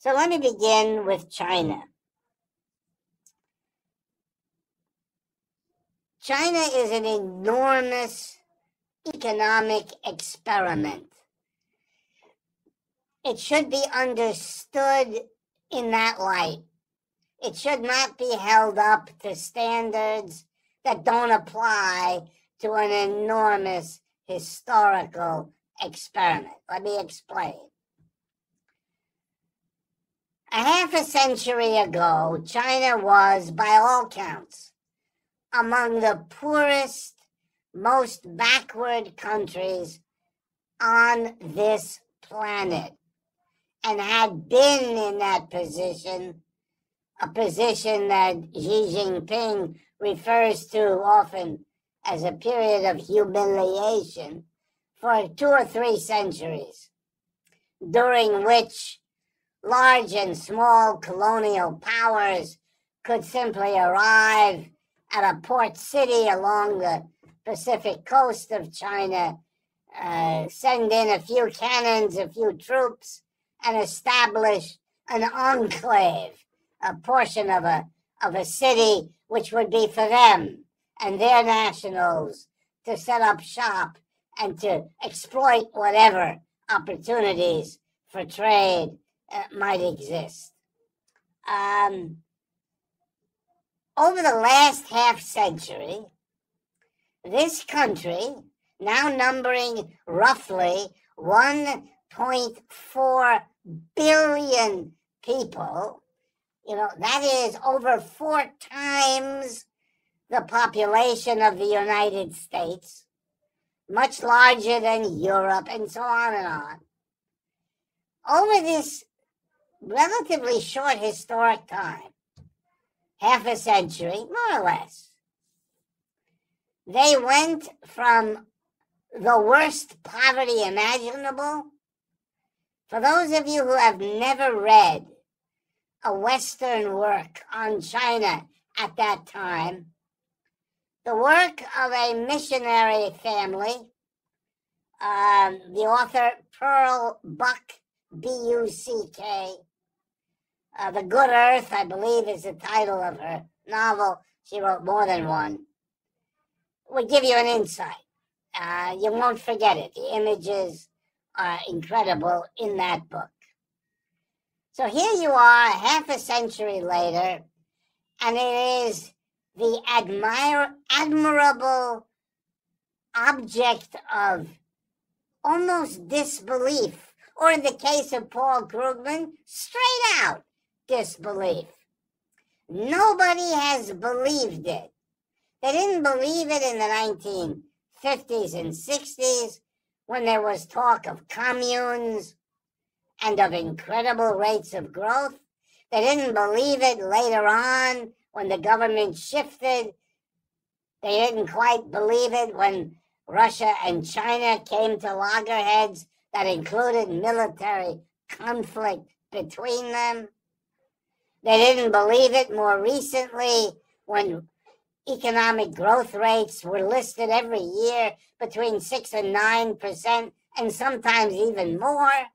So let me begin with China. China is an enormous economic experiment. It should be understood in that light. It should not be held up to standards that don't apply to an enormous historical experiment. Let me explain. A half a century ago, China was, by all counts, among the poorest, most backward countries on this planet, and had been in that position, a position that Xi Jinping refers to often as a period of humiliation, for 2 or 3 centuries, during which large and small colonial powers could simply arrive at a port city along the Pacific coast of China, send in a few cannons, a few troops, and establish an enclave, a portion of a city which would be for them and their nationals to set up shop and to exploit whatever opportunities for trade might exist. Over the last half century, this country, now numbering roughly 1.4 billion people, that is over 4 times the population of the United States, much larger than Europe, and so on and on. Over this relatively short historic time, half a century, more or less, they went from the worst poverty imaginable. For those of you who have never read a Western work on China at that time, the work of a missionary family, the author Pearl Buck, B-U-C-K, The Good Earth, I believe, is the title of her novel. She wrote more than one. Would give you an insight. You won't forget it. The images are incredible in that book. So here you are, half a century later, and it is the admirable object of almost disbelief, or in the case of Paul Krugman, straight out disbelief. Nobody has believed it. They didn't believe it in the 1950s and 60s when there was talk of communes and of incredible rates of growth. They didn't believe it later on when the government shifted. They didn't quite believe it when Russia and China came to loggerheads that included military conflict between them. They didn't believe it more recently when economic growth rates were listed every year between 6 and 9%, and sometimes even more,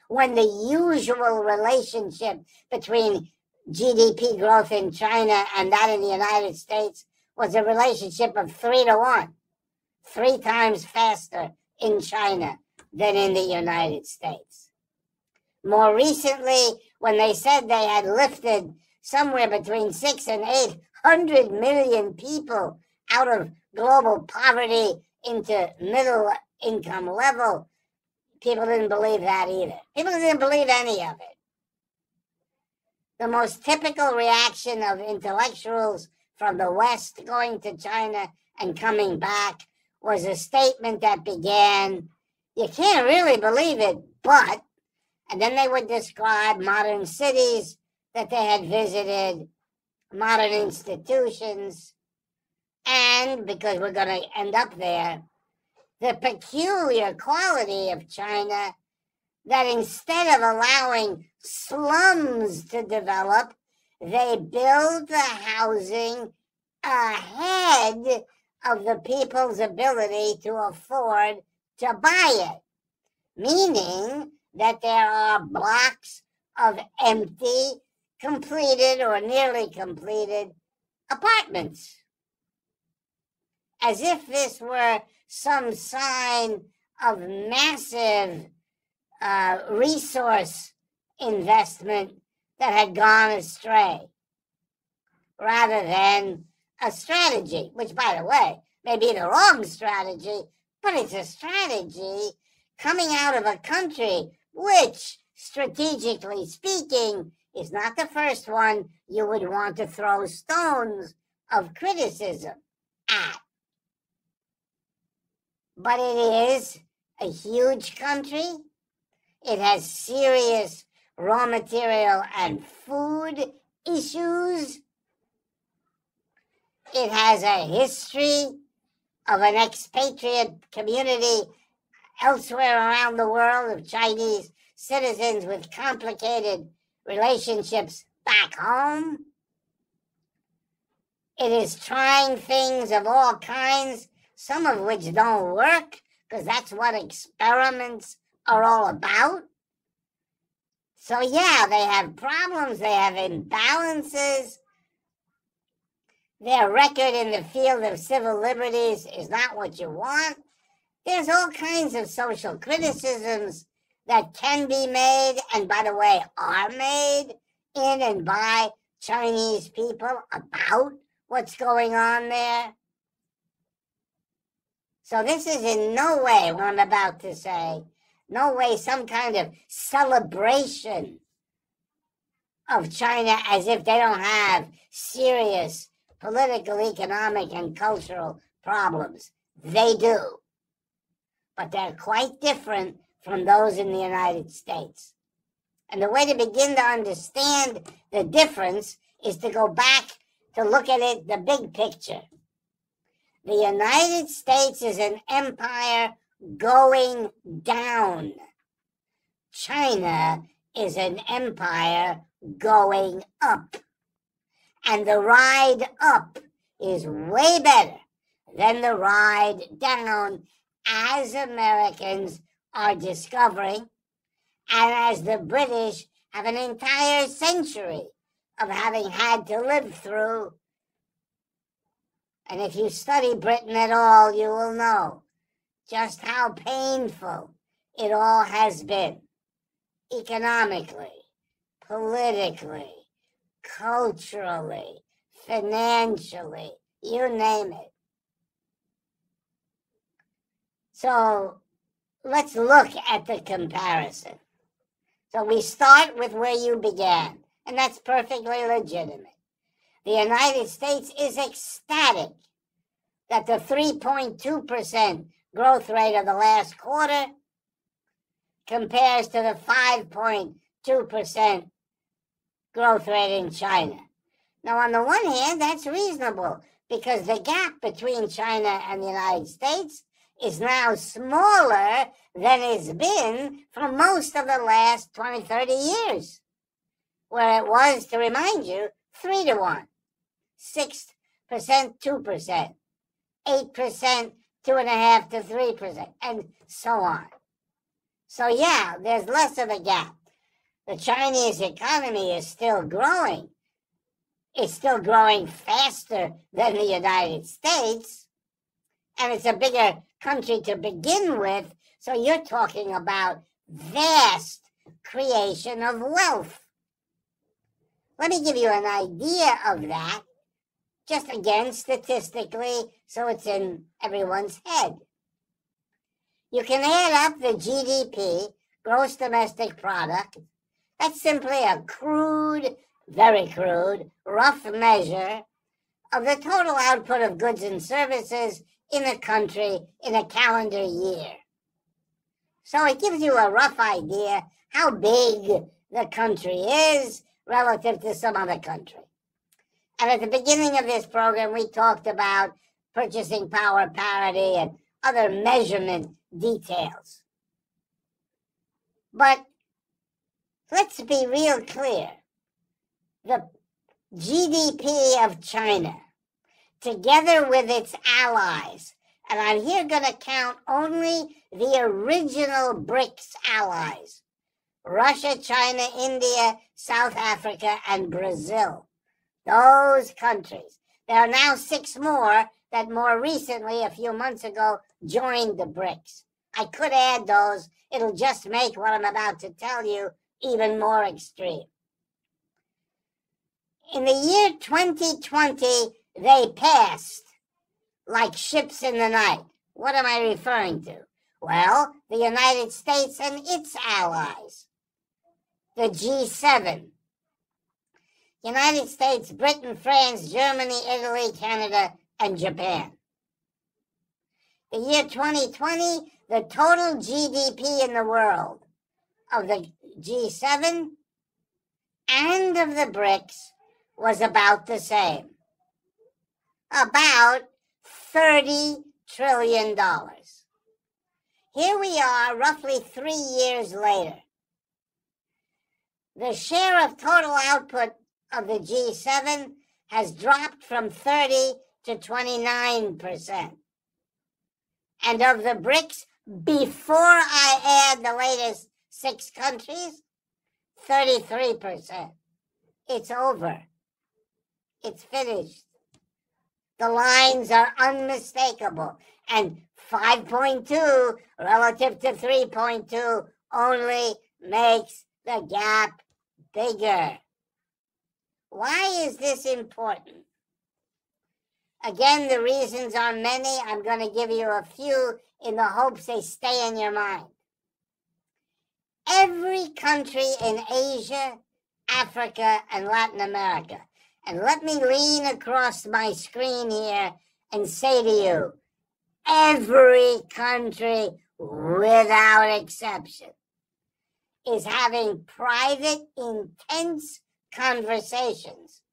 when the usual relationship between GDP growth in China and that in the United States was a relationship of 3 to 1, 3 times faster in China than in the United States. More recently, when they said they had lifted somewhere between 6 and 800 million people out of global poverty into middle income level, people didn't believe that either. People didn't believe any of it. The most typical reaction of intellectuals from the West going to China and coming back was a statement that began, "You can't really believe it, but," and then they would describe modern cities that they had visited, modern institutions, and, because we're going to end up there, the peculiar quality of China that instead of allowing slums to develop, they build the housing ahead of the people's ability to afford to buy it, meaning that there are blocks of empty, completed or nearly completed apartments. As if this were some sign of massive resource investment that had gone astray, rather than a strategy, which, by the way, may be the wrong strategy, but it's a strategy coming out of a country which, strategically speaking, is not the first one you would want to throw stones of criticism at. But it is a huge country. It has serious raw material and food issues. It has a history of an expatriate community elsewhere around the world of Chinese citizens with complicated relationships back home. It is trying things of all kinds, some of which don't work, because that's what experiments are all about. So yeah, they have problems, they have imbalances. Their record in the field of civil liberties is not what you want. There's all kinds of social criticisms that can be made, and by the way, are made in and by Chinese people about what's going on there. So this is in no way what I'm about to say, no way some kind of celebration of China as if they don't have serious political, economic, and cultural problems. They do. But they're quite different from those in the United States. And the way to begin to understand the difference is to go back to look at it, the big picture. The United States is an empire going down. China is an empire going up. And the ride up is way better than the ride down, as Americans are discovering, and as the British have an entire century of having had to live through. And if you study Britain at all, you will know just how painful it all has been, economically, politically, culturally, financially, you name it. So let's look at the comparison. So we start with where you began, and that's perfectly legitimate. The United States is ecstatic that the 3.2% growth rate of the last quarter compares to the 5.2% growth rate in China. Now, on the one hand, that's reasonable because the gap between China and the United States is now smaller than it's been for most of the last 20, 30 years, where it was, to remind you, 3-1, 6%, 2%, 8%, 2.5% to 3%, and so on. So yeah, there's less of a gap. The Chinese economy is still growing. It's still growing faster than the United States, and it's a bigger country to begin with, so you're talking about vast creation of wealth. Let me give you an idea of that, just again statistically, so it's in everyone's head. You can add up the GDP, gross domestic product. That's simply a crude, very crude, rough measure of the total output of goods and services in a country in a calendar year. So it gives you a rough idea how big the country is relative to some other country. And at the beginning of this program, we talked about purchasing power parity and other measurement details. But let's be real clear. The GDP of China, together with its allies, and I'm here going to count only the original BRICS allies, Russia, China, India, South Africa, and Brazil. Those countries. There are now 6 more that more recently, a few months ago, joined the BRICS. I could add those. It'll just make what I'm about to tell you even more extreme. In the year 2020, they passed like ships in the night. What am I referring to? Well, the United States and its allies, the G7. United States, Britain, France, Germany, Italy, Canada, and Japan. The year 2020, the total GDP in the world of the G7 and of the BRICS was about the same. About $30 trillion. Here we are, roughly 3 years later. The share of total output of the G7 has dropped from 30 to 29%. And of the BRICS, before I add the latest 6 countries, 33%. It's over. It's finished. The lines are unmistakable. And 5.2 relative to 3.2 only makes the gap bigger. Why is this important? Again, the reasons are many. I'm going to give you a few in the hopes they stay in your mind. Every country in Asia, Africa, and Latin America. And let me lean across my screen here and say to you, every country, without exception, is having private, intense conversations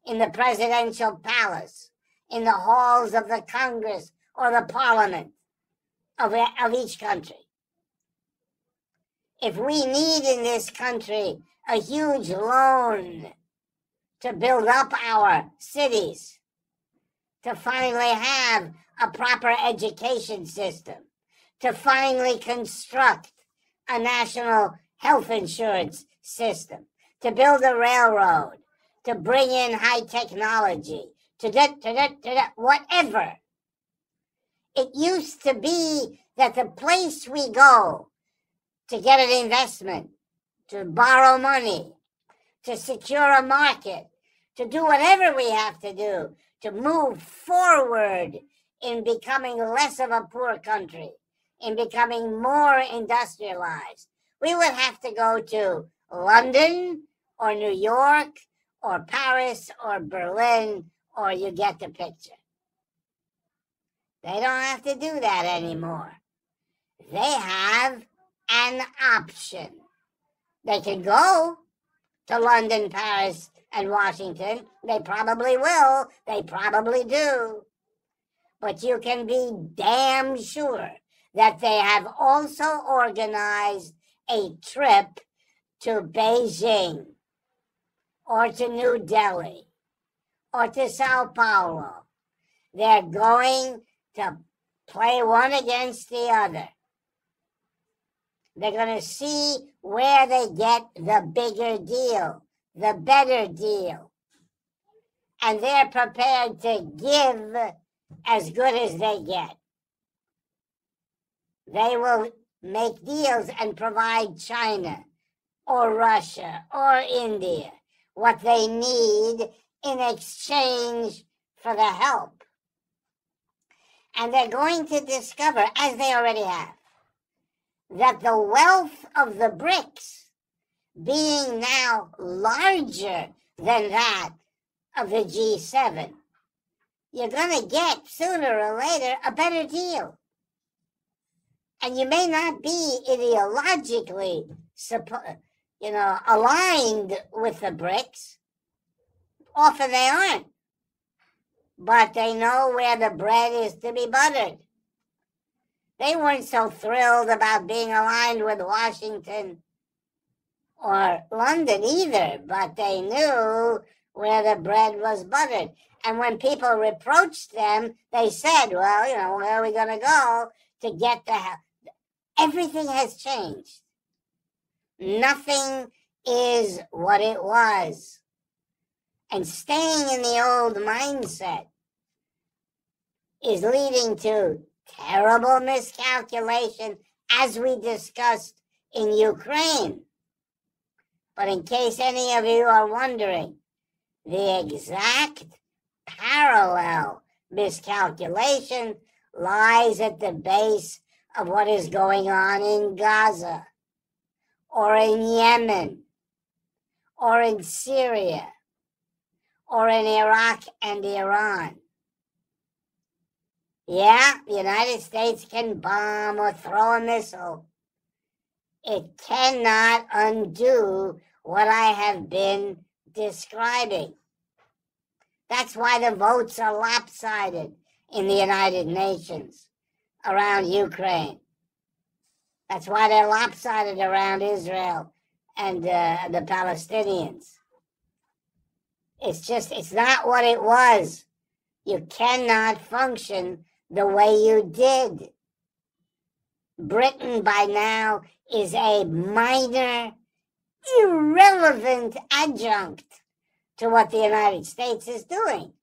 in the presidential palace, in the halls of the Congress or the parliament of each country. If we need in this country a huge loan to build up our cities, to finally have a proper education system, to finally construct a national health insurance system, to build a railroad, to bring in high technology, whatever. It used to be that the place we go to get an investment, to borrow money, to secure a market, to do whatever we have to do to move forward in becoming less of a poor country, in becoming more industrialized. We would have to go to London or New York or Paris or Berlin, or you get the picture. They don't have to do that anymore. They have an option. They can go to London, Paris, and Washington. They probably will. They probably do. But you can be damn sure that they have also organized a trip to Beijing or to New Delhi or to Sao Paulo. They're going to play one against the other. They're going to see where they get the bigger deal, the better deal. And they're prepared to give as good as they get. They will make deals and provide China or Russia or India what they need in exchange for the help. And they're going to discover, as they already have, that the wealth of the BRICS, being now larger than that of the G7, you're going to get sooner or later a better deal. And you may not be ideologically, aligned with the BRICS. Often they aren't. But they know where the bread is to be buttered. They weren't so thrilled about being aligned with Washington or London either, but they knew where the bread was buttered. And when people reproached them, they said, well, where are we going to go to get the help? Everything has changed. nothing is what it was. And staying in the old mindset is leading to terrible miscalculation, as we discussed in Ukraine. But in case any of you are wondering, the exact parallel miscalculation lies at the base of what is going on in Gaza, or in Yemen, or in Syria, or in Iraq and Iran. Yeah, the United States can bomb or throw a missile. It cannot undo what I have been describing. That's why the votes are lopsided in the United Nations around Ukraine. That's why they're lopsided around Israel and the Palestinians. It's not what it was. You cannot function the way you did. Britain by now is a minor, irrelevant adjunct to what the United States is doing.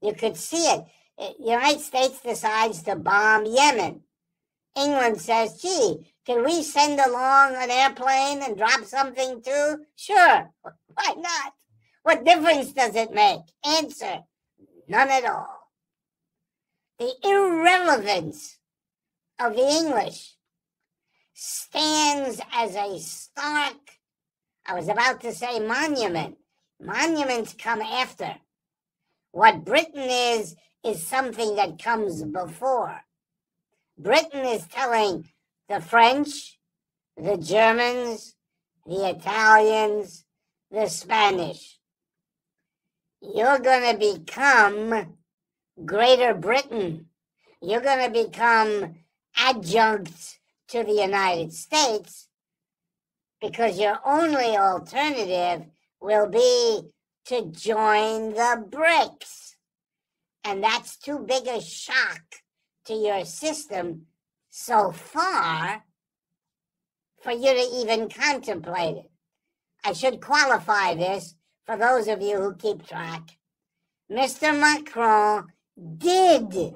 You could see it. The United States decides to bomb Yemen. England says, gee, can we send along an airplane and drop something too? Sure. Why not? What difference does it make? Answer, none at all. The irrelevance of the English stands as a stark, I was about to say monument. Monuments come after. What Britain is something that comes before. Britain is telling the French, the Germans, the Italians, the Spanish, you're going to become Greater Britain. You're going to become adjuncts to the United States, because your only alternative will be to join the BRICS. And that's too big a shock to your system so far for you to even contemplate it. I should qualify this for those of you who keep track. Mr. Macron did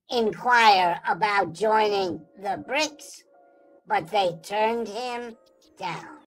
inquire about joining the BRICS, but they turned him down.